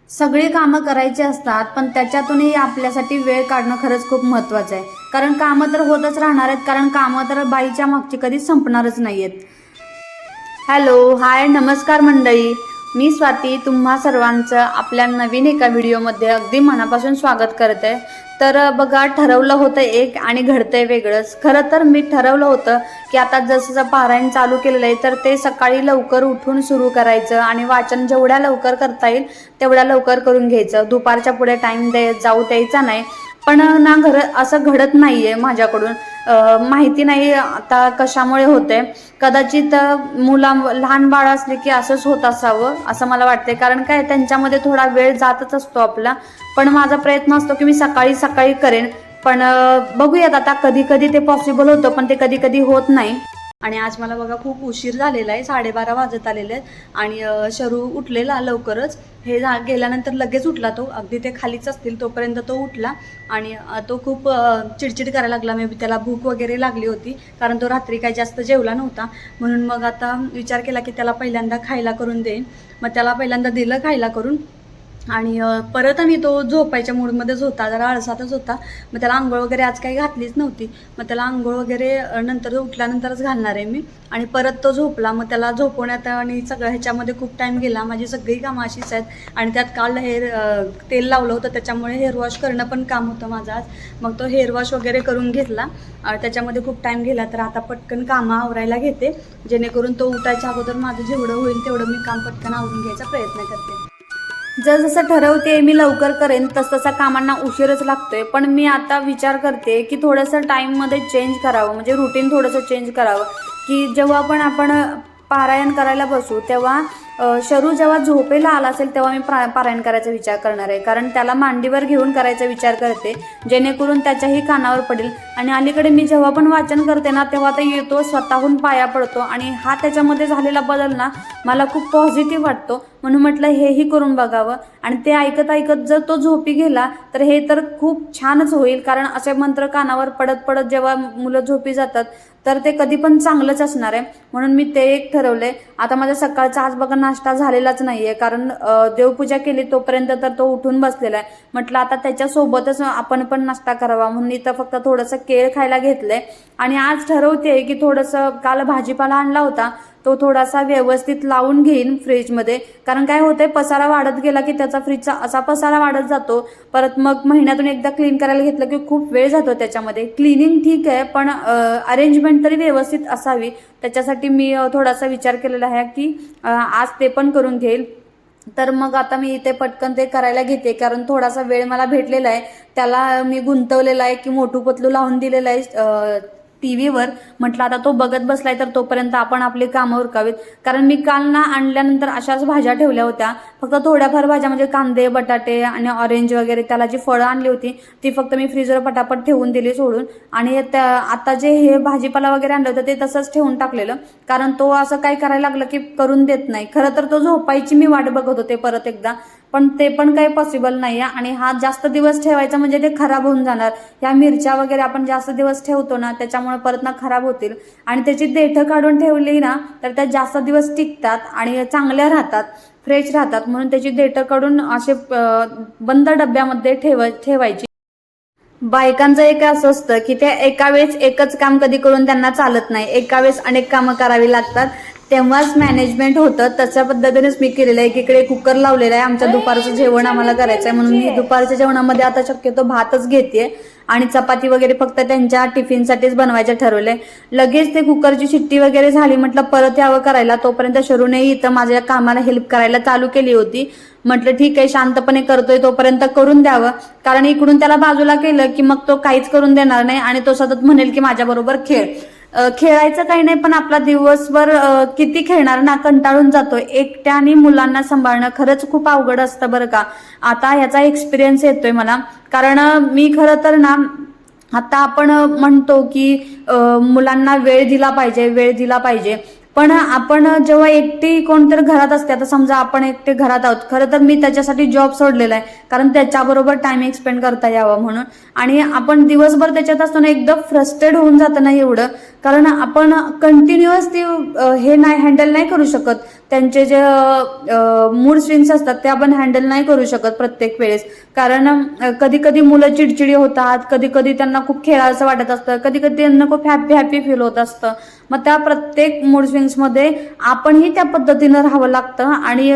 सगळी कामं करायची असतात, पण त्याच्यातूनही आपल्यासाठी वेळ काढणं खरंच खूप महत्त्वाचं आहे. कारण कामं तर होतच राहणार आहेत, कारण कामं तर बाईच्या मागची कधीच संपणारच नाही आहेत. हॅलो, हाय, नमस्कार मंडळी. मी स्वाती तुम्हा सर्वांचं आपल्या नवीन एका व्हिडिओमध्ये अगदी मनापासून स्वागत करते. तर बघा, ठरवलं होतं एक आणि घडतंय वेगळंच. खरं तर मी ठरवलं होतं की आता जसं पारायण चालू केलेलं आहे तर ते सकाळी लवकर उठून सुरू करायचं आणि वाचन जेवढ्या लवकर करता येईल तेवढ्या लवकर करून घ्यायचं. दुपारच्या पुढे टाईम जाऊ द्यायचा नाही. पण ना असं घडत नाहीये माझ्याकडून. माहिती नाही आता कशामुळे होते. कदाचित लहान बाळ असले की असंच होत असावं असं मला वाटते. कारण काय, त्यांच्यामध्ये थोडा वेळ जातच असतो आपला. पण माझा प्रयत्न असतो की मी सकाळी सकाळी करेन. पण बघूयात आता, कधी कधी ते पॉसिबल होतं पण ते कधी कधी होत नाही. आणि आज मला बघा खूप उशीर झालेला आहे, 12:30 वाजत आलेले आहेत. आणि शरू उठलेला लवकरच. हे गेल्यानंतर लगेच उठला तो, अगदी ते खालीच असतील तोपर्यंत तो उठला. आणि तो खूप चिडचिड करायला लागला. मे बी त्याला भूक वगैरे लागली होती, कारण तो रात्री काही जास्त जेवला नव्हता. म्हणून मग आता विचार केला की त्याला पहिल्यांदा खायला करून देईन. मग त्याला पहिल्यांदा दिलं खायला करून. आणि परत आणि तो झोपायच्या मूडमध्येच होता, जरा आळसातच होता. मग त्याला आंघोळ वगैरे आज काही घातलीच नव्हती. मग त्याला आंघोळ वगैरे नंतर उठल्यानंतरच घालणार आहे मी. आणि परत तो झोपला. मग त्याला झोपवण्यात आणि सगळं ह्याच्यामध्ये खूप टाईम गेला. माझी सगळी कामं अशीच आहेत. आणि त्यात काल तेल लावलं होतं, त्याच्यामुळे हेअर वॉश करणं पण काम होतं माझं आज. मग तो हेअर वॉश वगैरे करून घेतला. त्याच्यामध्ये खूप टाईम गेला. तर आता पटकन कामं आवरायला घेते, जेणेकरून तो उठायच्या अगोदर माझं जेवढं होईल तेवढं मी काम पटकन आवरून घ्यायचा प्रयत्न करते. जसं ठरवते मी लवकर करेन तसं कामांना उशीरच लागतोय. पण मी आता विचार करते की थोडंसं टाईममध्ये चेंज करावं, म्हणजे रुटीन थोडंसं चेंज करावं. की जेव्हा पण आपण पारायण करायला बसू तेव्हा शरू जेव्हा झोपेला आला असेल तेव्हा मी पारायण करायचा विचार करणार आहे. कारण त्याला मांडीवर घेऊन करायचा विचार करते, जेणेकरून त्याच्याही कानावर पडेल. आणि अलीकडे मी जेव्हा पण वाचन करते ना तेव्हा तो येतो, स्वतःहून पाया पडतो. आणि हा त्याच्यामध्ये झालेला बदल ना मला खूप पॉझिटिव्ह वाटतो. म्हणून म्हटलं हेही करून बघावं. आणि ते ऐकत ऐकत जर तो झोपी गेला तर हे तर खूप छानच होईल. कारण असे मंत्र कानावर पडत पडत जेव्हा मुलं झोपी जातात तर ते कधी पण चांगलंच असणार आहे. म्हणून मी ते एक ठरवलंय. आता माझ्या सकाळचा आज बघा नाश्ता झालेलाच नाहीये, कारण देवपूजा केली तोपर्यंत तर तो उठून बसलेला आहे. म्हटलं आता त्याच्यासोबतच आपण पण नाश्ता करावा, म्हणून इथं फक्त थोडंसं केळ खायला घेतलंय. आणि आज ठरवते की थोडंसं, काल भाजीपाला आणला होता तो थोडासा व्यवस्थित लावून घेईन फ्रीजमध्ये. कारण काय होतंय, पसारा वाढत गेला की त्याचा फ्रीजचा असा पसारा वाढत जातो. परत मग महिन्यातून एकदा क्लीन करायला घेतलं की खूप वेळ जातो त्याच्यामध्ये. क्लिनिंग ठीक आहे, पण अरेंजमेंट तरी व्यवस्थित असावी. त्याच्यासाठी मी थोडासा विचार केलेला आहे की आज ते पण करून घेईल. तर मग आता मी इथे पटकन ते करायला घेते, कारण थोडासा वेळ मला भेटलेला आहे. त्याला मी गुंतवलेला आहे की मोठू पतलू लावून दिलेला आहे टीव्हीवर. म्हटलं आता तो बघत बसलाय तर तोपर्यंत आपण आपली कामं उरकावीत. कारण मी काल ना आणल्यानंतर अशाच भाज्या ठेवल्या होत्या, फक्त थोड्याफार भाज्या, म्हणजे कांदे, बटाटे आणि ऑरेंज वगैरे. त्याला जी फळं आणली होती ती फक्त मी फ्रीजवर पटापट ठेवून दिली सोडून. आणि आता जे हे भाजीपाला वगैरे आणलं होतं ते तसंच ठेवून टाकलेलं, कारण तो असं काय करायला लागलं की करून देत नाही. खरं तर तो झोपायची मी वाट बघत होते परत एकदा, पण ते पण काही पॉसिबल नाही आहे. आणि हा जास्त दिवस ठेवायचा म्हणजे ते खराब होऊन जाणार. ह्या मिरच्या वगैरे आपण जास्त दिवस ठेवतो ना त्याच्यामुळे परत ना खराब होतील. आणि त्याची देठं काढून ठेवली ना तर त्या जास्त दिवस टिकतात आणि चांगल्या राहतात, फ्रेश राहतात. म्हणून त्याची देठं काढून असे बंद डब्यामध्ये ठेवायची. बायकांचं एक असं असतं की ते एका वेळेस एकच काम कधी करून त्यांना चालत नाही, एका वेळेस अनेक कामं करावी लागतात, तेव्हाच मॅनेजमेंट होतं. तशा पद्धतीनेच मी केलेलं आहे. एकीकडे कुकर लावलेला आहे, आमच्या दुपारचं जेवण आम्हाला करायचं आहे. म्हणून मी दुपारच्या जेवणामध्ये आता शक्यतो भातच घेते आणि चपाती वगैरे फक्त त्यांच्या टिफिनसाठीच बनवायचं ठरवलंय. लगेच ते कुकरची शिट्टी वगैरे झाली, म्हटलं परत यावं करायला. तोपर्यंत शरूनेही इथं माझ्या कामाला हेल्प करायला चालू केली होती. म्हटलं ठीक आहे, शांतपणे करतोय तोपर्यंत करून द्यावं. कारण इकडून त्याला बाजूला केलं की मग तो काहीच करून देणार नाही आणि तो सतत म्हणेल की माझ्याबरोबर खेळ. खेळायचं काही नाही, पण आपला दिवसभर किती खेळणार ना, कंटाळून जातोय. एकट्याने मुलांना सांभाळणं खरंच खूप अवघड असतं बरं का. आता ह्याचा एक्सपिरियन्स येतोय मला. कारण मी खरं तर ना, आता आपण म्हणतो की मुलांना वेळ दिला पाहिजे, वेळ दिला पाहिजे. पण आपण जेव्हा एकटी कोणतरी घरात असते, आता समजा आपण एकटे घरात आहोत, खरं तर मी त्याच्यासाठी जॉब सोडलेला आहे, कारण त्याच्याबरोबर टायमिंग स्पेंड करता यावं म्हणून. आणि आपण दिवसभर त्याच्यात असतो ना, एकदम फ्रस्ट्रेट होऊन जातं ना एवढं, कारण आपण कंटिन्युअस ते हे नाही हँडल नाही करू शकत. त्यांचे जे मूड स्विंग्स असतात ते आपण हँडल नाही करू शकत प्रत्येक वेळेस, कारण कधी कधी मुलं चिडचिडी होतात, कधी कधी त्यांना खूप खेळायचं वाटत असतं, कधी कधी त्यांना खूप हॅपी फील होत असतं. मग त्या प्रत्येक मूड स्विंग्समध्ये आपणही त्या पद्धतीनं राहावं लागतं. आणि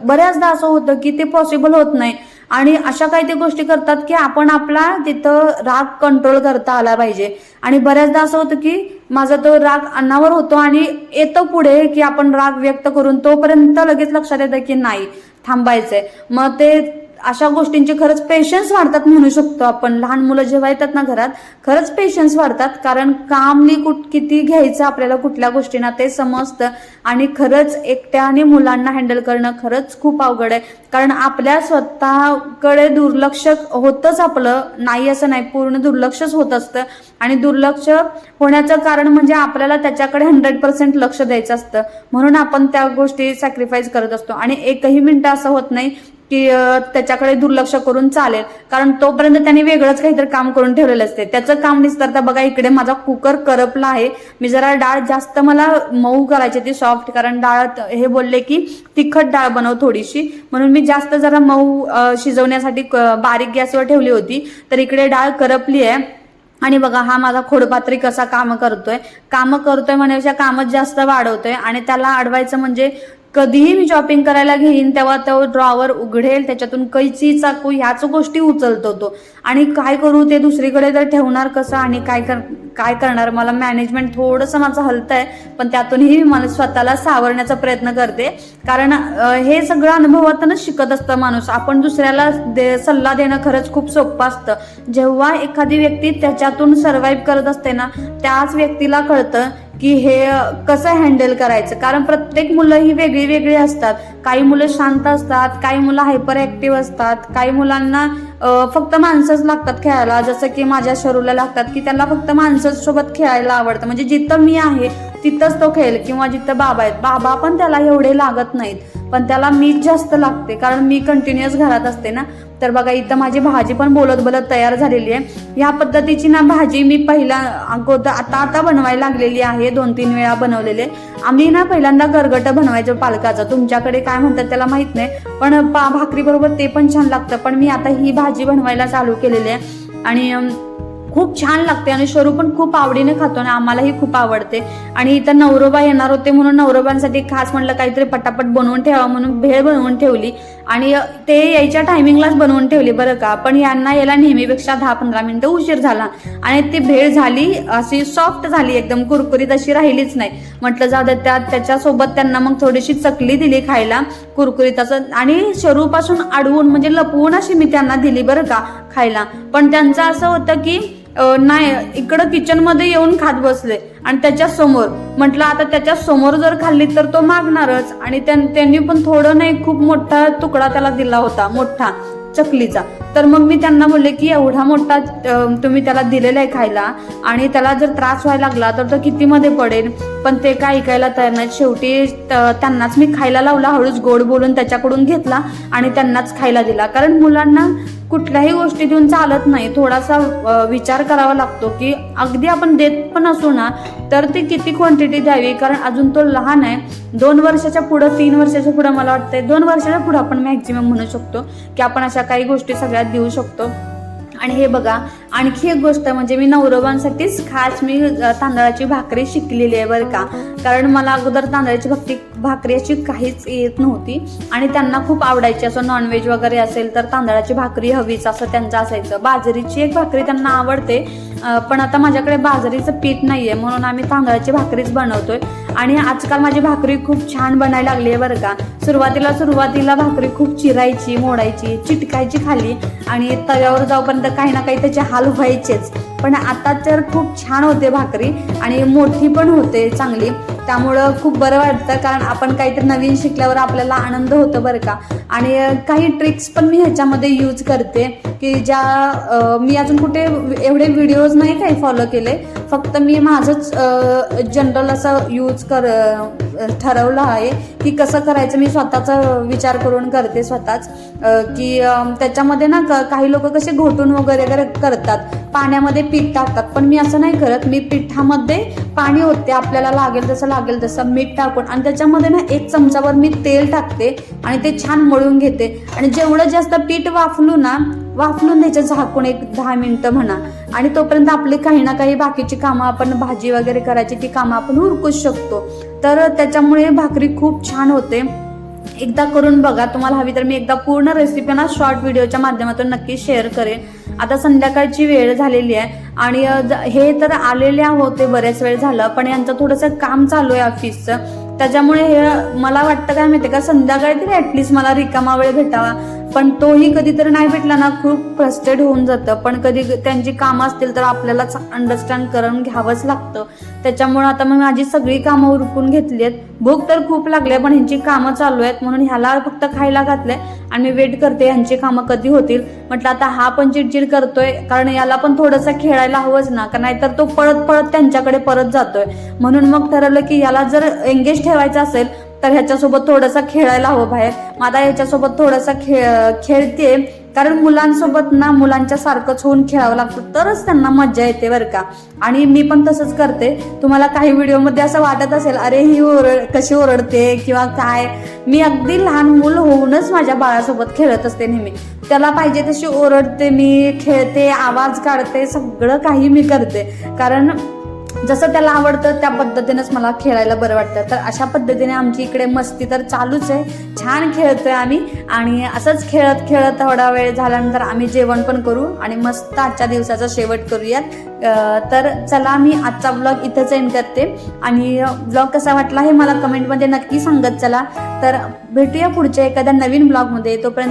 बऱ्याचदा असं होतं की ते पॉसिबल होत नाही, आणि अशा काही ते गोष्टी करतात की आपण आपला तिथं राग कंट्रोल करता आला पाहिजे. आणि बऱ्याचदा असं होतं की माझा तो राग अनावर होतो आणि येतो पुढे की आपण राग व्यक्त करून तोपर्यंत लगेच लक्षात येतं की नाही, थांबायचंय. मग ते अशा गोष्टींचे खरंच पेशन्स वाढतात म्हणू शकतो आपण. लहान मुलं जेव्हा येतात ना घरात, खरंच पेशन्स वाढतात, कारण कामली किती घ्यायचं आपल्याला कुठल्या गोष्टींना ते समजतं. आणि खरंच एकट्याने मुलांना हँडल करणं खरंच खूप अवघड आहे, कारण आपल्या स्वतःकडे दुर्लक्ष होतच, आपलं नाही असं नाही, पूर्ण दुर्लक्षच होत असतं. आणि दुर्लक्ष होण्याचं कारण म्हणजे आपल्याला त्याच्याकडे 100% लक्ष द्यायचं असतं, म्हणून आपण त्या गोष्टी सॅक्रिफाईस करत असतो. आणि एकही मिनिट असं होत नाही की त्याच्याकडे दुर्लक्ष करून चालेल, कारण तोपर्यंत त्यांनी वेगळंच काहीतरी काम करून ठेवलेलं असते. त्याचं काम निस्तारता बघा, इकडे माझा कुकर करपला आहे, मी जरा डाळ जास्त मला मऊ करायची ती सॉफ्ट, कारण डाळ हे बोलले की तिखट डाळ बनव थोडीशी, म्हणून मी जास्त जरा मऊ शिजवण्यासाठी बारीक गॅसवर ठेवली होती, तर इकडे डाळ करपली आहे. आणि बघा हा माझा खोडपात्री कसा काम करतोय म्हणण्यापेक्षा कामच जास्त वाढवतोय. आणि त्याला अडवायचं म्हणजे कधीही मी शॉपिंग करायला घेईन तेव्हा तो ड्रॉवर उघडेल, त्याच्यातून कैची चाकू ह्याच गोष्टी उचलतो तो. आणि काय करू, ते दुसरीकडे तर ठेवणार कसं, आणि काय करणार. मला मॅनेजमेंट थोडंसं माझं हलतंय, पण त्यातूनही मला स्वतःला सावरण्याचा प्रयत्न करते, कारण हे सगळं अनुभवातूनच शिकत असतं माणूस. आपण दुसऱ्याला सल्ला देणं खरंच खूप सोपं असतं. जेव्हा एखादी व्यक्ती त्याच्यातून सर्व्हाइव्ह करत असते ना, त्याच व्यक्तीला कळतं की हे कसं हँडल करायचं. कारण प्रत्येक मुलं ही वेगळी वेगळी असतात. काही मुलं शांत असतात, काही मुलं हायपर ऍक्टिव्ह असतात, काही मुलांना फक्त माणसंच लागतात खेळायला, जसं की माझ्या शरूला लागतात की त्याला फक्त माणसांसोबत खेळायला आवडतं, म्हणजे जिथं मी आहे तिथंच तो खेळेल, किंवा जिथं बाबा आहेत, बाबा पण त्याला एवढे लागत नाहीत, पण त्याला मीच जास्त लागते, कारण मी कंटिन्युअस घरात असते ना. तर बघा इथं माझी भाजी पण बोलत तयार झालेली आहे. ह्या पद्धतीची ना भाजी मी अगोदर आता बनवायला लागलेली आहे, 2-3 वेळा बनवलेले. आम्ही ना पहिल्यांदा गरगटं बनवायचं पालकाचं, तुमच्याकडे काय म्हणतात त्याला माहित नाही, पण भाकरी बरोबर ते पण छान लागतं. पण मी आता ही भाजी बनवायला चालू केलेली आहे आणि खूप छान लागते, आणि शरू पण खूप आवडीने खातो ना, आम्हालाही खूप आवडते. आणि इथं नवरोबा येणार होते, म्हणून नवरोबांसाठी खास म्हटलं काहीतरी पटापट बनवून ठेवा म्हणून भेळ बनवून ठेवली, आणि ते यायच्या टायमिंगलाच बनवून ठेवली बरं का. पण यांना यायला नेहमीपेक्षा 10-15 मिनिटं उशीर झाला, आणि ती भेळ झाली अशी सॉफ्ट झाली, एकदम कुरकुरीत अशी राहिलीच नाही. म्हटलं जाऊ दे, त्याच्यासोबत त्यांना मग थोडीशी चकली दिली खायला कुरकुरीत असं, आणि शरूपासून अडवून म्हणजे लपवून अशी मी त्यांना दिली बरं का खायला. पण त्यांचं असं होतं की नाही, इकडं किचनमध्ये येऊन खात बसले, आणि त्याच्या समोर म्हटलं आता त्याच्या समोर जर खाल्ली तर तो मागणारच. आणि त्यांनी पण थोडं नाही, खूप मोठा तुकडा त्याला दिला होता, मोठा चकलीचा. तर मग मी त्यांना बोलले की एवढा मोठा तुम्ही त्याला दिलेला आहे खायला, आणि त्याला जर त्रास व्हायला लागला तर तो कितीमध्ये पडेल. पण ते काय ऐकायला तयार नाहीत. शेवटी त्यांनाच मी खायला लावला, हळूच गोड बोलून त्याच्याकडून घेतला आणि त्यांनाच खायला दिला. कारण मुलांना कुठल्याही गोष्टी देऊन चालत नाही, थोडासा विचार करावा लागतो की अगदी आपण देत पण असू ना तर ती किती क्वांटिटी द्यावी, कारण अजून तो लहान आहे. 2 वर्षाच्या पुढं, 3 वर्षाच्या पुढं, मला वाटतंय 2 वर्षाच्या पुढं आपण मॅक्झिमम म्हणू शकतो की आपण अशा काही गोष्टी सगळ्यात देऊ शकतो. आणि हे बघा, आणखी एक गोष्ट म्हणजे मी नवरोबांसाठीच खास मी तांदळाची भाकरी शिकलेली आहे बरं का. कारण मला अगोदर तांदळाची भाकरी अशी काहीच येत नव्हती, आणि त्यांना खूप आवडायची. असं नॉनव्हेज वगैरे असेल तर तांदळाची भाकरी हवीच असं त्यांचं असायचं. बाजरीची एक भाकरी त्यांना आवडते, पण आता माझ्याकडे बाजरीचं पीठ नाहीये, म्हणून आम्ही तांदळाची भाकरीच बनवतोय. आणि आजकाल माझी भाकरी खूप छान बनायला लागली आहे बरं का. सुरुवातीला भाकरी खूप चिरायची, मोडायची, चिटकायची खाली, आणि तव्यावर जाऊपर्यंत काही ना काही त्याचे हाल व्हायचेच. पण आता तर खूप छान होते भाकरी, आणि मोठी पण होते चांगली. त्यामुळं खूप बरं वाटतं, कारण आपण काहीतरी नवीन शिकल्यावर आपल्याला आनंद होतो बरं का. आणि काही ट्रिक्स पण मी ह्याच्यामध्ये यूज करते. की ज्या मी अजून कुठे एवढे व्हिडिओज नाही काही फॉलो केले, फक्त मी माझंच जनरल असं ठरवलं आहे की कसं करायचं. मी स्वतःचा विचार करून करते स्वतःच, की त्याच्यामध्ये ना काही लोक कसे घोटून वगैरे करतात, पाण्यामध्ये पीठ टाकतात, पण मी असं नाही करत. मी पिठामध्ये पाणी होते, आपल्याला लागेल तसं मीठ टाकून, आणि त्याच्यामध्ये ना 1 चमचाभर मी तेल टाकते आणि ते छान मळून घेते. आणि जेवढं जास्त पीठ वाफलून द्यायचं झाकून 10 मिनिटं म्हणा, आणि तोपर्यंत आपली काही ना काही बाकीची कामं, आपण भाजी वगैरे करायची ती कामं आपण उरकूच शकतो. तर त्याच्यामुळे भाकरी खूप छान होते. एकदा करून बघा. तुम्हाला हवी तर मी एकदा पूर्ण रेसिपी ना शॉर्ट व्हिडिओच्या माध्यमातून नक्की शेअर करेन. आता संध्याकाळची वेळ झालेली आहे आणि हे तर आलेले होते, बरेच वेळ झालं, पण यांचं थोडंसं काम चालू आहे ऑफिसचं. त्याच्यामुळे हे मला वाटतं काय माहिती का, संध्याकाळी तरी ॲटलिस्ट मला रिकामा वेळ भेटावा, पण तोही कधीतरी नाही भेटला ना खूप फ्रस्ट्रेट होऊन जातं. पण कधी त्यांची कामं असतील तर आपल्यालाच अंडरस्टँड करून घ्यावंच लागतं. त्याच्यामुळे आता मग माझी सगळी कामं उरकून घेतली आहेत. भूक तर खूप लागली आहे, पण ह्यांची कामं चालू आहेत म्हणून ह्याला फक्त खायला घातलंय आणि मी वेट करते ह्यांची कामं कधी होतील. म्हटलं आता हा पण चिडचिड करतोय, कारण याला पण थोडंसं खेळायला हवंच ना, का नाहीतर तो पळत त्यांच्याकडे परत जातोय. म्हणून मग ठरवलं की याला जर एंगेज ठेवायचं असेल तर ह्याच्यासोबत थोडंसं खेळायला हवं बाहेर. मग आता ह्याच्यासोबत थोडंसं खेळते, कारण मुलांसोबत ना मुलांच्या सारखंच होऊन खेळावं लागतं, तरच त्यांना मज्जा येते बरं का. आणि मी पण तसंच करते. तुम्हाला काही व्हिडिओमध्ये असं वाटत असेल अरे ही कशी ओरडते किंवा काय, मी अगदी लहान मूल होऊनच माझ्या बाळासोबत खेळत असते नेहमी. त्याला पाहिजे तशी ओरडते, मी खेळते, आवाज काढते, सगळं काही मी करते, कारण जसं त्याला आवडतं त्या पद्धतीनेच मला खेळायला बरं वाटतं. तर अशा पद्धतीने आमची इकडे मस्ती तर चालूच आहे. छान खेळतोय आम्ही, आणि असंच खेळत थोडा वेळ झाल्यानंतर आम्ही जेवण पण करू आणि मस्त आजच्या दिवसाचा शेवट करूयात. तर चला, मी आजचा ब्लॉग इथंच एंड करते, आणि ब्लॉग कसा वाटला हे मला कमेंटमध्ये नक्की सांगत चला. तर भेटूया पुढच्या एखाद्या नवीन ब्लॉगमध्ये. तोपर्यंत